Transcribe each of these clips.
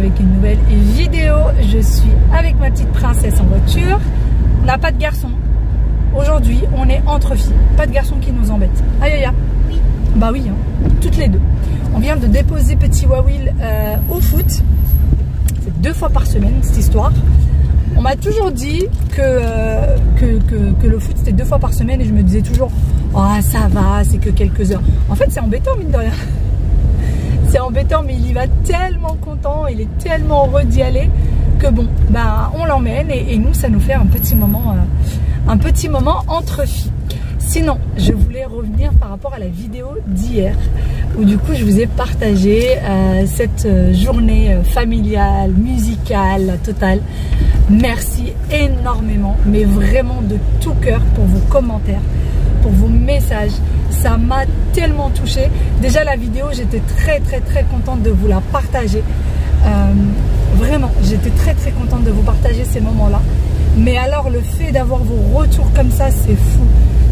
avec une nouvelle vidéo. Je suis avec ma petite princesse en voiture. On n'a pas de garçon. Aujourd'hui, on est entre filles. Pas de garçon qui nous embête. Aïe aïe aïe. Oui. Bah oui, hein, toutes les deux. On vient de déposer petit Wawil au foot. C'est 2 fois par semaine cette histoire. On m'a toujours dit que le foot c'était 2 fois par semaine et je me disais toujours oh ça va, c'est que quelques heures. En fait c'est embêtant mine de rien. C'est embêtant mais il y va tellement content, il est tellement heureux d'y aller que bon, ben on l'emmène et nous ça nous fait un petit moment entre filles. Sinon, je voulais revenir par rapport à la vidéo d'hier où du coup je vous ai partagé cette journée familiale, musicale, la totale. Merci énormément, mais vraiment de tout cœur pour vos commentaires, pour vos messages. Ça m'a tellement touchée. Déjà la vidéo, j'étais très contente de vous la partager. Vraiment, j'étais très contente de vous partager ces moments-là. Mais alors le fait d'avoir vos retours comme ça, c'est fou.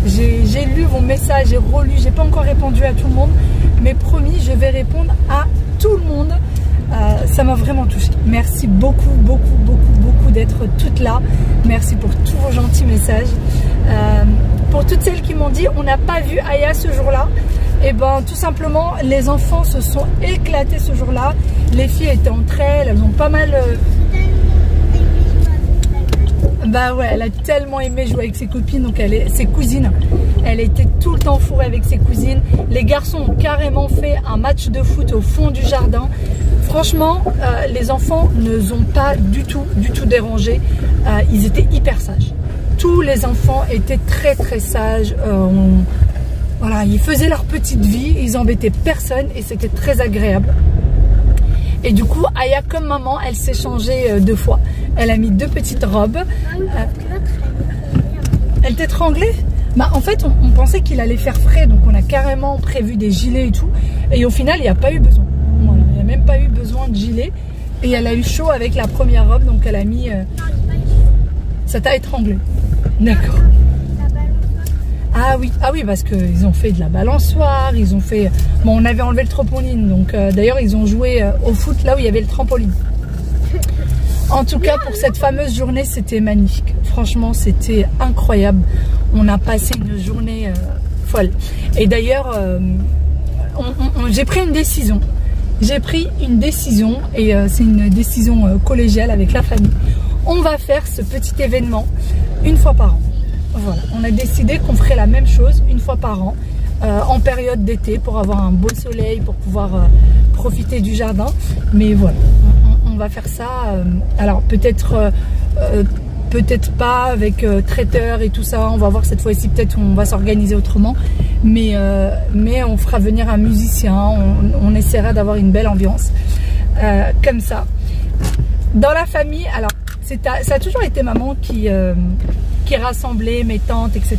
J'ai lu vos messages, j'ai relu, j'ai pas encore répondu à tout le monde, mais promis, je vais répondre à tout le monde. Ça m'a vraiment touchée. Merci beaucoup d'être toutes là. Merci pour tous vos gentils messages. Pour toutes celles qui m'ont dit on n'a pas vu Aya ce jour-là, et ben tout simplement les enfants se sont éclatés ce jour-là. Les filles étaient entre elles ont pas mal. Bah ouais, elle a tellement aimé jouer avec ses copines, donc ses cousines. Elle était tout le temps fourrée avec ses cousines. Les garçons ont carrément fait un match de foot au fond du jardin. Franchement, les enfants ne sont pas du tout dérangés. Ils étaient hyper sages. Tous les enfants étaient très sages. Voilà, ils faisaient leur petite vie, ils embêtaient personne et c'était très agréable. Et du coup, Aya, comme maman, elle s'est changée 2 fois. Elle a mis 2 petites robes. Elle t'étranglait? Bah, en fait, on pensait qu'il allait faire frais, donc on a carrément prévu des gilets et tout. Et au final, il n'y a pas eu besoin. Voilà, il n'y a même pas eu besoin de gilet. Et elle a eu chaud avec la première robe, donc elle a mis... Ça t'a étranglé? D'accord. Ah oui, parce qu'ils ont fait de la balançoire, ils ont fait... Bon, on avait enlevé le trampoline, donc d'ailleurs, ils ont joué au foot là où il y avait le trampoline. En tout cas, pour cette fameuse journée, c'était magnifique. Franchement, c'était incroyable. On a passé une journée folle. Et d'ailleurs, j'ai pris une décision. J'ai pris une décision, et c'est une décision collégiale avec la famille. On va faire ce petit événement 1 fois par an. Voilà, on a décidé qu'on ferait la même chose 1 fois par an en période d'été pour avoir un beau soleil, pour pouvoir profiter du jardin. Mais voilà, on va faire ça. Alors peut-être pas avec traiteur et tout ça. On va voir cette fois-ci, peut-être on va s'organiser autrement. Mais on fera venir un musicien. On essaiera d'avoir une belle ambiance comme ça. Dans la famille, alors ça a toujours été maman qui rassemblait mes tantes, etc.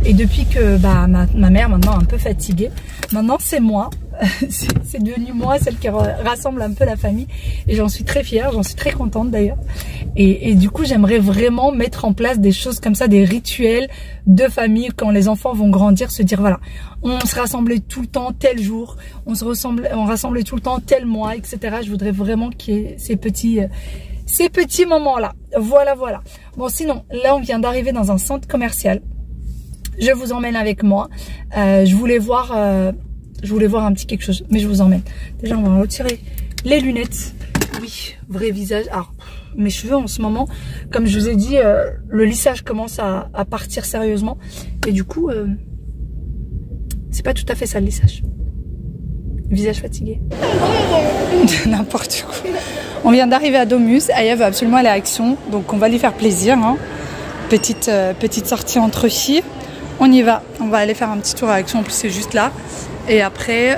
Et depuis que bah, ma mère maintenant est un peu fatiguée, maintenant c'est moi. C'est devenu moi celle qui rassemble un peu la famille. Et j'en suis très fière, j'en suis très contente d'ailleurs. Et du coup j'aimerais vraiment mettre en place des choses comme ça, des rituels de famille quand les enfants vont grandir, se dire voilà, on se rassemblait tout le temps tel jour, on rassemblait tout le temps tel mois, etc. Je voudrais vraiment qu'il y ait ces petits moments-là. Voilà. Bon, sinon, là, on vient d'arriver dans un centre commercial. Je vous emmène avec moi. Je voulais voir un petit quelque chose, mais je vous emmène. Déjà, on va retirer les lunettes. Oui, vrai visage. Alors, mes cheveux, en ce moment, comme je vous ai dit, le lissage commence à partir sérieusement. Et du coup, c'est pas tout à fait ça, le lissage. Visage fatigué. N'importe quoi. On vient d'arriver à Domus. Aya veut absolument aller à Action, donc on va lui faire plaisir. Hein. Petite sortie entre filles. On y va. On va aller faire un petit tour à Action. En plus, c'est juste là. Et après,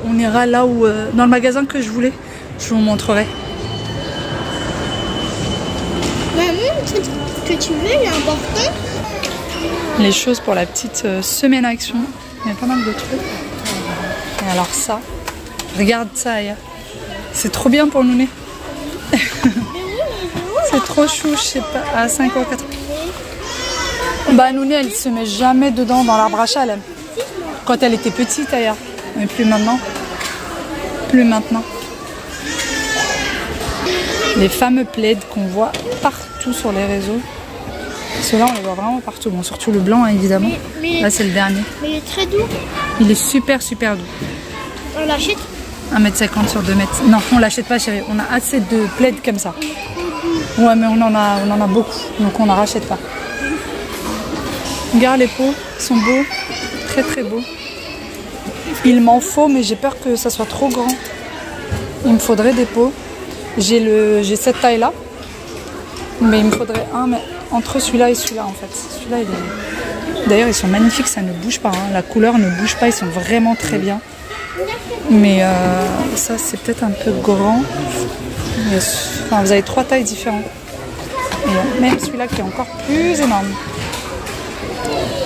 on ira là où, dans le magasin que je voulais. Je vous montrerai. Maman, ce que tu veux, il est important. Les choses pour la petite semaine Action. Il y a pas mal de trucs. Et alors ça, regarde ça, Aya. C'est trop bien pour Nouné. C'est trop chou, je sais pas, à 5,80 €. Bah Nouné, elle se met jamais dedans dans l'arbre à chat, elle. Quand elle était petite, Aya. Mais plus maintenant. Les fameux plaids qu'on voit partout sur les réseaux. Ceux-là, on les voit vraiment partout. Bon, surtout le blanc, hein, évidemment. Là, c'est le dernier. Mais il est très doux. Il est super, super doux. On l'achète? 1,50 m sur 2 mètres. Non, on l'achète pas, chérie. On a assez de plaids comme ça. Ouais, mais on en a beaucoup. Donc, on n'en rachète pas. Regarde les pots. Ils sont beaux. Très, très beaux. Il m'en faut, mais j'ai peur que ça soit trop grand. Il me faudrait des pots. J'ai cette taille-là. Mais il me faudrait un, mais entre celui-là et celui-là, en fait. Celui-là, il est... D'ailleurs, ils sont magnifiques, ça ne bouge pas. Hein. La couleur ne bouge pas, ils sont vraiment très bien. Mais ça, c'est peut-être un peu grand. Mais, enfin, vous avez 3 tailles différentes. Et même celui-là qui est encore plus énorme.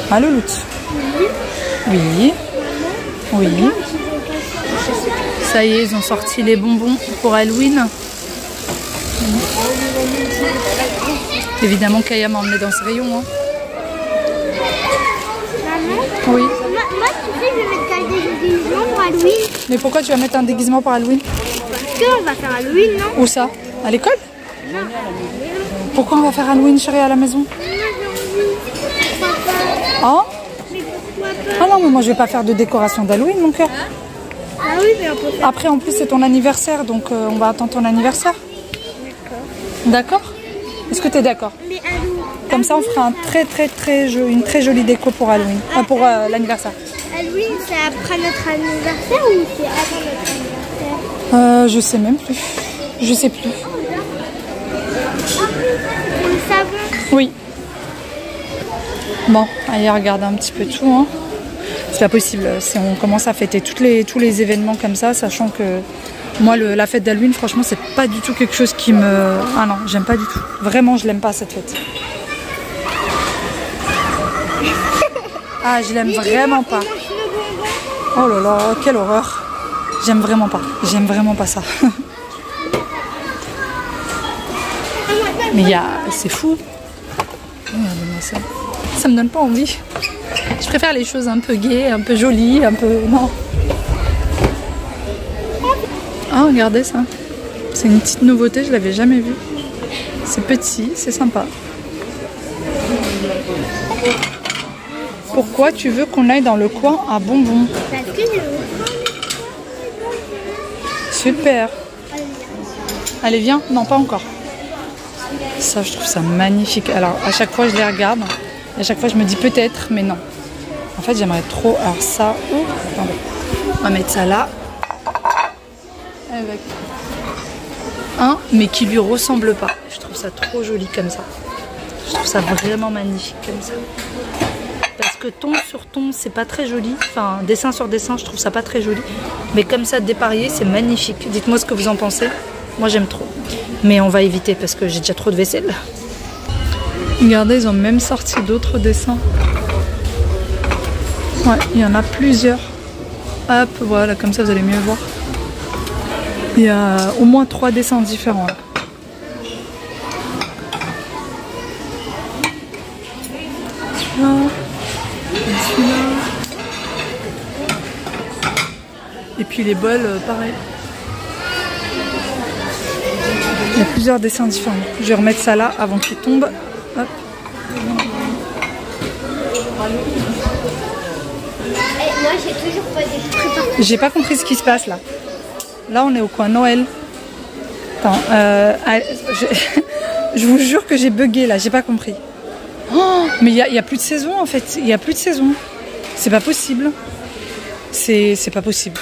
Ah, Louloute. Oui. Oui. Ça y est, ils ont sorti les bonbons pour Halloween. Évidemment, Kaya m'a emmené dans ce rayon. Hein. Maman? Oui. Moi, tu sais, je vais mettre des déguisements pour Halloween. Mais pourquoi tu vas mettre un déguisement pour Halloween? Parce qu'on va faire Halloween, non? Où ça? À l'école? Non. Pourquoi on va faire Halloween, chérie, à la maison? Hein? Ah non, mais moi je vais pas faire de décoration d'Halloween, mon cœur. Ah oui, mais on peut faire. Après, en plus, c'est ton anniversaire, donc on va attendre ton anniversaire. D'accord? Est-ce que tu es d'accord? Mais Halloween. Comme ça, on fera une très jolie déco pour Halloween, pour l'anniversaire. Halloween, c'est après notre anniversaire ou c'est avant notre anniversaire? Je sais même plus. Je sais plus. Pour le savon. Oui. Bon, allez regarder un petit peu tout. Hein. C'est pas possible. Si on commence à fêter tous les événements comme ça, sachant que moi, la fête d'Halloween, franchement, c'est pas du tout quelque chose qui me... Ah non, j'aime pas du tout. Vraiment, je l'aime pas, cette fête. Ah, je l'aime vraiment pas. Oh là là, quelle horreur. J'aime vraiment pas. J'aime vraiment pas ça. Mais c'est fou. Regardez-moi ça. Ça me donne pas envie. Je préfère les choses un peu gaies, un peu jolies, un peu... Non. Ah, regardez ça. C'est une petite nouveauté, je l'avais jamais vue. C'est petit, c'est sympa. Pourquoi tu veux qu'on aille dans le coin à bonbons? Parce que je veux. Super. Allez, viens. Non, pas encore. Ça, je trouve ça magnifique. Alors, à chaque fois, je les regarde. Et à chaque fois, je me dis peut-être, mais non. En fait, j'aimerais trop... Alors ça... Oh, attendez. On va mettre ça là. Avec un, mais qui lui ressemble pas. Je trouve ça trop joli comme ça. Je trouve ça vraiment magnifique comme ça. Parce que ton sur ton, c'est pas très joli. Enfin, dessin sur dessin, je trouve ça pas très joli. Mais comme ça, dépareillé, c'est magnifique. Dites-moi ce que vous en pensez. Moi, j'aime trop. Mais on va éviter parce que j'ai déjà trop de vaisselle. Regardez, ils ont même sorti d'autres dessins. Ouais, il y en a plusieurs. Hop, voilà, comme ça, vous allez mieux voir. Il y a au moins 3 dessins différents. Là. Celui-là. Celui-là. Et puis les bols, pareil. Il y a plusieurs dessins différents. Je vais remettre ça là avant qu'il tombe. Hop. Moi, j'ai toujours pas des... J'ai pas compris ce qui se passe là. Là, on est au coin Noël. Attends, je vous jure que j'ai bugué là, j'ai pas compris. Oh, mais il y a plus de saison en fait. Il y a plus de saison. C'est pas possible. C'est pas possible.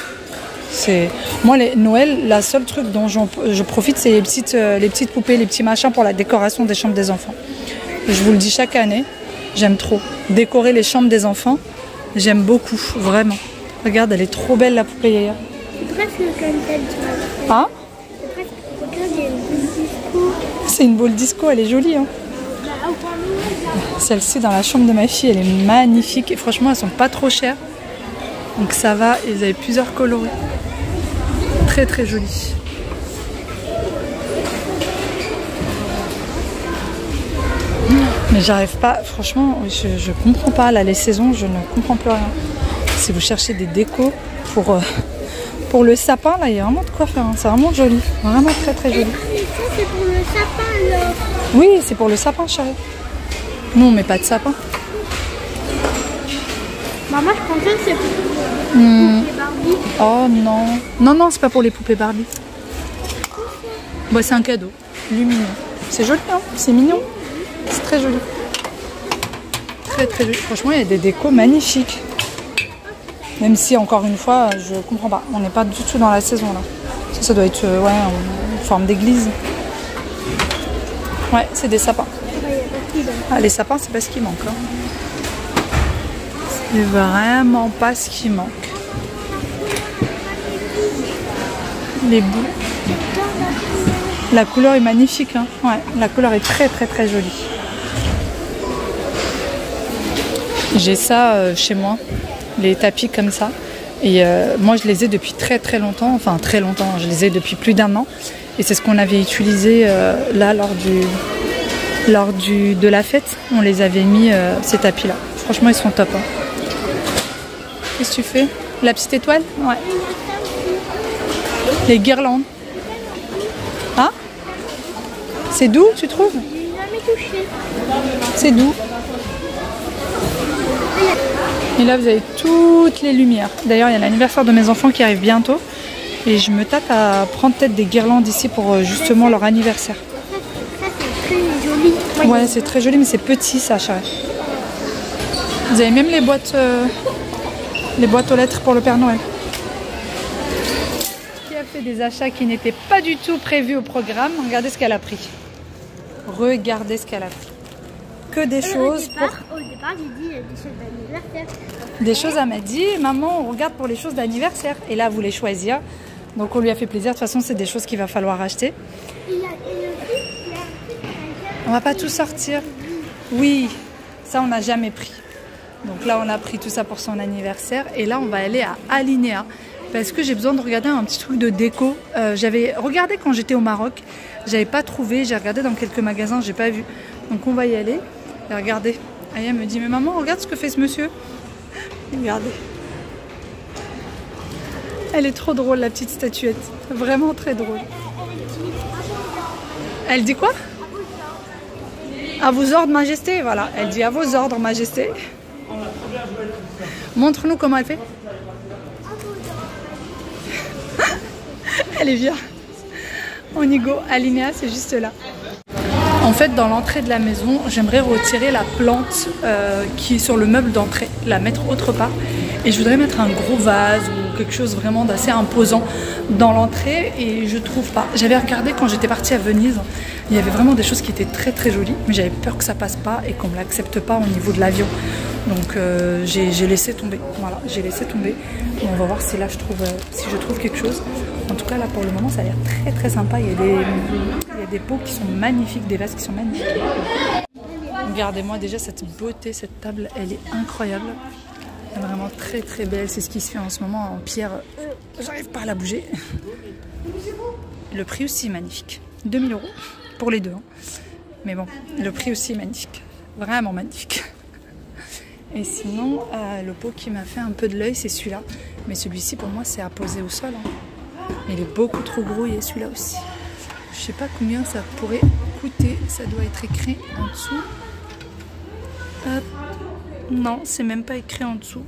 Moi, Noël, la seule truc dont je profite, c'est les petites poupées, les petits machins pour la décoration des chambres des enfants. Et je vous le dis chaque année, j'aime trop. Décorer les chambres des enfants, j'aime beaucoup, vraiment. Regarde, elle est trop belle la poupée Yaya. C'est presque comme celle du Hein? C'est presque... Regarde, il y a une boule disco. C'est une boule disco, elle est jolie. Hein. Celle-ci dans la chambre de ma fille, elle est magnifique. Et franchement, elles sont pas trop chères. Donc ça va, et vous avez plusieurs coloris. Très très joli. Mais j'arrive pas, franchement, je comprends pas. Là, les saisons, je ne comprends plus rien. Si vous cherchez des décos pour Pour le sapin, là, il y a vraiment de quoi faire. Hein. C'est vraiment joli. Vraiment très très joli. Et ça, c'est pour le sapin, alors. Oui, c'est pour le sapin, chérie. Nous, on met pas de sapin. Maman, je pensais que c'est pour les Barbie. Oh non. Non, non, c'est pas pour les poupées Barbie. Bah, c'est un cadeau. Lumineux. C'est joli, hein. C'est mignon. C'est très joli. Très très joli. Franchement, il y a des décos magnifiques. Même si, encore une fois, je comprends pas. On n'est pas du tout dans la saison, là. Ça doit être ouais, en forme d'église. Ouais, c'est des sapins. Ah, les sapins, c'est pas ce qui manque. Hein. C'est vraiment pas ce qui manque. Les bouts. La couleur est magnifique. Hein. Ouais, la couleur est très très très jolie. J'ai ça chez moi, les tapis comme ça. Et moi, je les ai depuis très très longtemps. Enfin, très longtemps. Je les ai depuis plus d'1 an. Et c'est ce qu'on avait utilisé là lors de la fête. On les avait mis, ces tapis-là. Franchement, ils sont top. Hein. Qu'est-ce que tu fais? La petite étoile? Ouais. Les guirlandes. Hein? C'est doux, tu trouves? J'ai jamais touché. C'est doux. Et là, vous avez toutes les lumières. D'ailleurs, il y a l'anniversaire de mes enfants qui arrive bientôt. Et je me tâte à prendre peut-être des guirlandes ici pour justement leur anniversaire. Ça, c'est très joli. Ouais, c'est très joli, mais c'est petit, ça, chérie. Vous avez même les boîtes aux lettres pour le Père Noël. Qui a fait des achats qui n'étaient pas du tout prévus au programme. Regardez ce qu'elle a pris. Regardez ce qu'elle a pris. Que des choses. Au départ, j'ai dit des choses d'anniversaire. Des choses, elle m'a dit, maman, on regarde pour les choses d'anniversaire. Et là, vous les choisir. Donc, on lui a fait plaisir. De toute façon, c'est des choses qu'il va falloir acheter. On va pas tout sortir. Oui, ça, on n'a jamais pris. Donc là, on a pris tout ça pour son anniversaire. Et là, on va aller à Alinéa. Parce que j'ai besoin de regarder un petit truc de déco. J'avais regardé quand j'étais au Maroc. J'avais pas trouvé. J'ai regardé dans quelques magasins. J'ai pas vu. Donc, on va y aller. Et regardez. Aya me dit, mais maman, regarde ce que fait ce monsieur. Regardez. Elle est trop drôle, la petite statuette. Vraiment très drôle. Elle dit quoi? À vos ordres, majesté. Voilà, elle dit à vos ordres, majesté. Montre-nous comment elle fait. Elle est bien. On y go. Alinéa, c'est juste là. En fait, dans l'entrée de la maison, j'aimerais retirer la plante qui est sur le meuble d'entrée, la mettre autre part. Et je voudrais mettre un gros vase ou quelque chose vraiment d'assez imposant dans l'entrée et je trouve pas. J'avais regardé quand j'étais partie à Venise, il y avait vraiment des choses qui étaient très très jolies, mais j'avais peur que ça passe pas et qu'on me l'accepte pas au niveau de l'avion. Donc j'ai laissé tomber. Voilà, j'ai laissé tomber. Et on va voir si là si je trouve quelque chose. En tout cas là pour le moment ça a l'air très très sympa. Il y a des pots qui sont magnifiques, des vases qui sont magnifiques. Regardez-moi déjà cette beauté, cette table, elle est incroyable. Elle est vraiment très très belle. C'est ce qui se fait en ce moment en pierre. J'arrive pas à la bouger. Le prix aussi est magnifique. 2000 € pour les deux. Hein. Mais bon, le prix aussi est magnifique. Vraiment magnifique. Et sinon, le pot qui m'a fait un peu de l'œil, c'est celui-là. Mais celui-ci, pour moi, c'est à poser au sol. Hein. Il est beaucoup trop gros, et celui-là aussi. Je sais pas combien ça pourrait coûter. Ça doit être écrit en dessous. Hop. Non, c'est même pas écrit en dessous.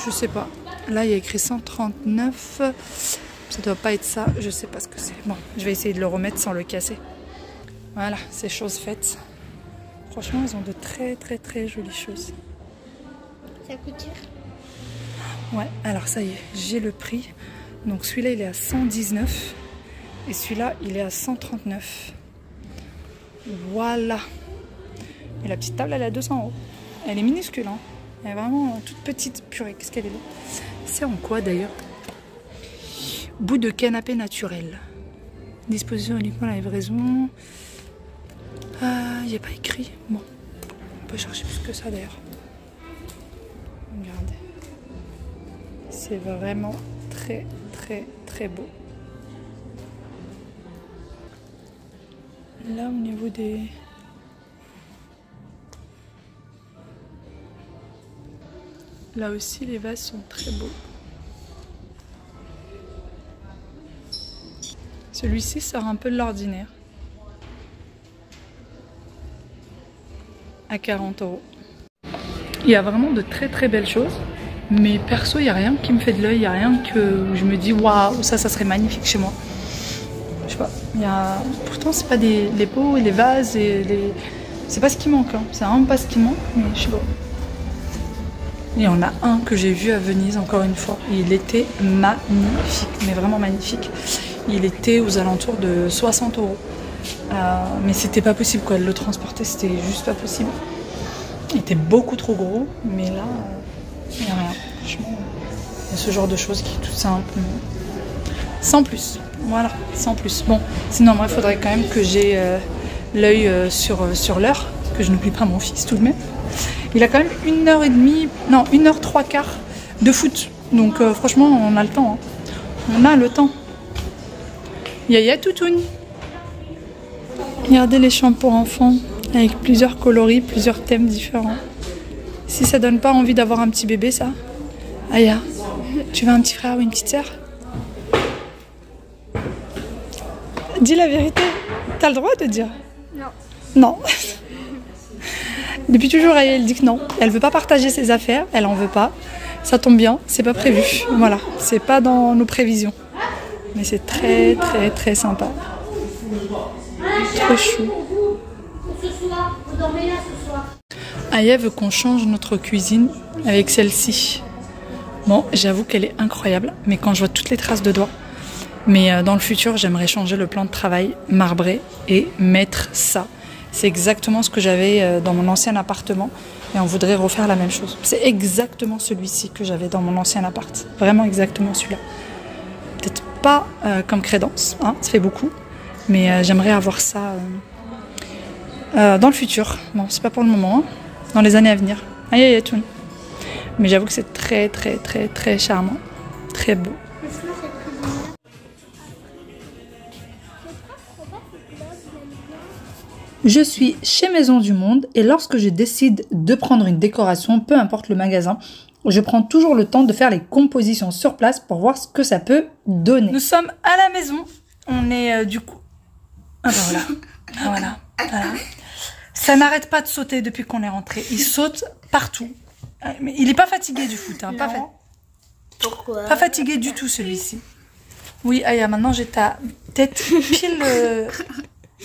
Je sais pas. Là, il y a écrit 139. Ça doit pas être ça. Je sais pas ce que c'est. Bon, je vais essayer de le remettre sans le casser. Voilà, c'est chose faite. Franchement, ils ont de très très très jolies choses. Ça coûte cher. Ouais, alors ça y est, j'ai le prix. Donc celui-là, il est à 119. Et celui-là, il est à 139. Voilà. Et la petite table, elle est à 200 €. Elle est minuscule, hein. Elle est vraiment toute petite. Purée, qu'est-ce qu'elle est belle. C'est en quoi d'ailleurs? Bout de canapé naturel. Disposition uniquement à la livraison. Il n'y a pas écrit. Bon, on peut chercher plus que ça d'ailleurs. Regardez. C'est vraiment très très très beau. Là au niveau des... Là aussi les vases sont très beaux. Celui-ci sort un peu de l'ordinaire. À 40 €. Il y a vraiment de très très belles choses. Mais perso, il n'y a rien qui me fait de l'œil. Il n'y a rien que je me dis waouh, ça serait magnifique chez moi. Je sais pas. Pourtant, c'est pas les pots et les vases et les. C'est pas ce qui manque. Hein. C'est vraiment pas ce qui manque. Mais je sais pas. Il y en a un que j'ai vu à Venise, encore une fois. Il était magnifique, mais vraiment magnifique. Il était aux alentours de 60 €. Mais c'était pas possible, quoi. De le transporter, c'était juste pas possible. Il était beaucoup trop gros, mais là, il n'y a rien. Franchement, il y a ce genre de choses qui est tout simple. Sans plus. Voilà, sans plus. Bon, sinon, moi, il faudrait quand même que j'ai l'œil sur l'heure, que je n'oublie pas mon fils tout de même. Il a quand même 1h30, non, 1h03 de foot. Donc franchement, on a le temps. Hein. On a le temps. Yaya Toutoune. Regardez les chambres pour enfants avec plusieurs coloris, plusieurs thèmes différents. Si ça donne pas envie d'avoir un petit bébé, ça. Aya, tu veux un petit frère ou une petite sœur? Dis la vérité. T'as le droit de dire? Non. Non. Depuis toujours, elle dit que non. Elle veut pas partager ses affaires, elle en veut pas. Ça tombe bien, c'est pas prévu. Voilà, c'est pas dans nos prévisions. Mais c'est très très très sympa. Trop chou. Aya veut qu'on change notre cuisine avec celle-ci. Bon, j'avoue qu'elle est incroyable, mais quand je vois toutes les traces de doigts. Mais dans le futur, j'aimerais changer le plan de travail, marbrer et mettre ça. C'est exactement ce que j'avais dans mon ancien appartement et on voudrait refaire la même chose. C'est exactement celui-ci que j'avais dans mon ancien appart. Vraiment exactement celui-là. Peut-être pas comme crédence, hein, ça fait beaucoup, mais j'aimerais avoir ça dans le futur. Bon, c'est pas pour le moment, hein, dans les années à venir. Aïe aïe aïe tout. Mais j'avoue que c'est très très très très charmant, très beau. Je suis chez Maison du Monde et lorsque je décide de prendre une décoration, peu importe le magasin, je prends toujours le temps de faire les compositions sur place pour voir ce que ça peut donner. Nous sommes à la maison. On est du coup... Ah ben voilà. Voilà. Voilà. Ça n'arrête pas de sauter depuis qu'on est rentré. Il saute partout. Mais il n'est pas fatigué du foot. Hein. Pourquoi? Pas fatigué du tout celui-ci. Oui, Aya, maintenant j'ai ta tête pile...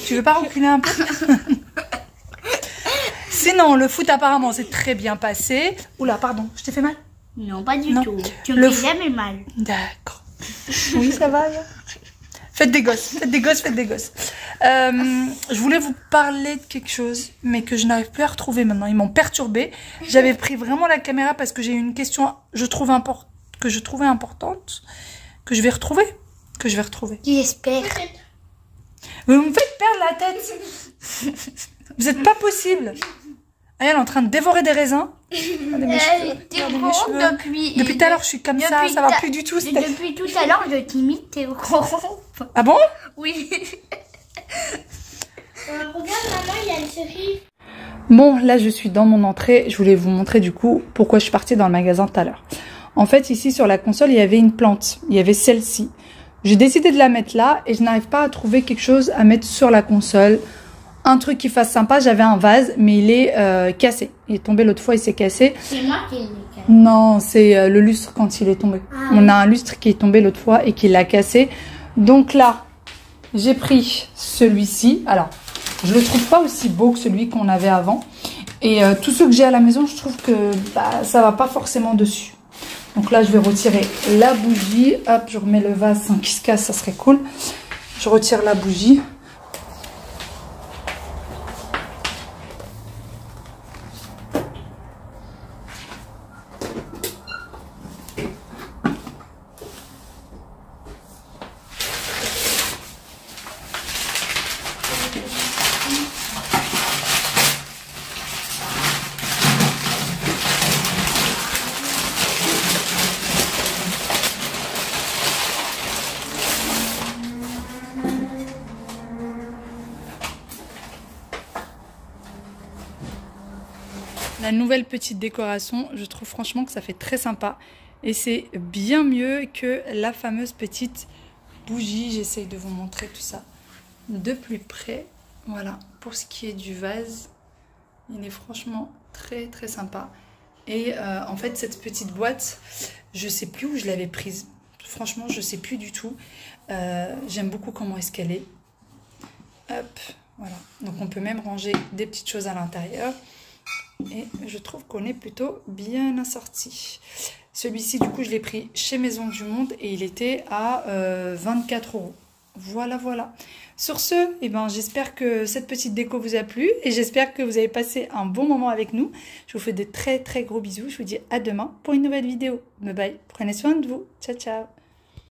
Tu veux pas reculer un peu? Sinon, le foot apparemment c'est très bien passé. Oula, pardon, je t'ai fait mal? Non, pas du tout. Tu me fais jamais mal. D'accord. Oui, ça va. Faites des gosses, faites des gosses, faites des gosses. Je voulais vous parler de quelque chose, mais que je n'arrive plus à retrouver maintenant. Ils m'ont perturbée. J'avais pris vraiment la caméra parce que j'ai eu une question que je trouvais importante, que je vais retrouver. J'espère. Vous me faites perdre la tête. Vous n'êtes pas possible. Elle est en train de dévorer des raisins. Regardez mes cheveux. Depuis tout à l'heure, je suis comme ça. Ça va plus du tout. Depuis tout à l'heure, je t'imite. T'es gros. Ah bon? Oui. Regarde, maman, il y a une cerise. Bon, là, je suis dans mon entrée. Je voulais vous montrer du coup pourquoi je suis partie dans le magasin tout à l'heure. En fait, ici, sur la console, il y avait une plante. Il y avait celle-ci. J'ai décidé de la mettre là et je n'arrive pas à trouver quelque chose à mettre sur la console. Un truc qui fasse sympa. J'avais un vase, mais il est cassé. Il est tombé l'autre fois, il s'est cassé. C'est moi qui l'ai cassé. Non, c'est le lustre quand il est tombé. Ah, on a un lustre qui est tombé l'autre fois et qui l'a cassé. Donc là, j'ai pris celui-ci. Alors, je le trouve pas aussi beau que celui qu'on avait avant. Et tous ceux que j'ai à la maison, je trouve que ça va pas forcément dessus. Donc là, je vais retirer la bougie. Hop, je remets le vase sans qu'il se casse, ça serait cool. Je retire la bougie. La nouvelle petite décoration, je trouve franchement que ça fait très sympa. Et c'est bien mieux que la fameuse petite bougies. J'essaye de vous montrer tout ça de plus près. Voilà, pour ce qui est du vase, il est franchement très très sympa. Et en fait, cette petite boîte, je sais plus où je l'avais prise. Franchement, je sais plus du tout. J'aime beaucoup comment est-ce qu'elle est. Hop, voilà. Donc on peut même ranger des petites choses à l'intérieur. Et je trouve qu'on est plutôt bien assorti. Celui-ci, du coup, je l'ai pris chez Maison du Monde et il était à 24 €. Voilà, voilà. Sur ce, eh ben, j'espère que cette petite déco vous a plu et j'espère que vous avez passé un bon moment avec nous. Je vous fais de très très gros bisous. Je vous dis à demain pour une nouvelle vidéo. Bye bye. Prenez soin de vous. Ciao, ciao.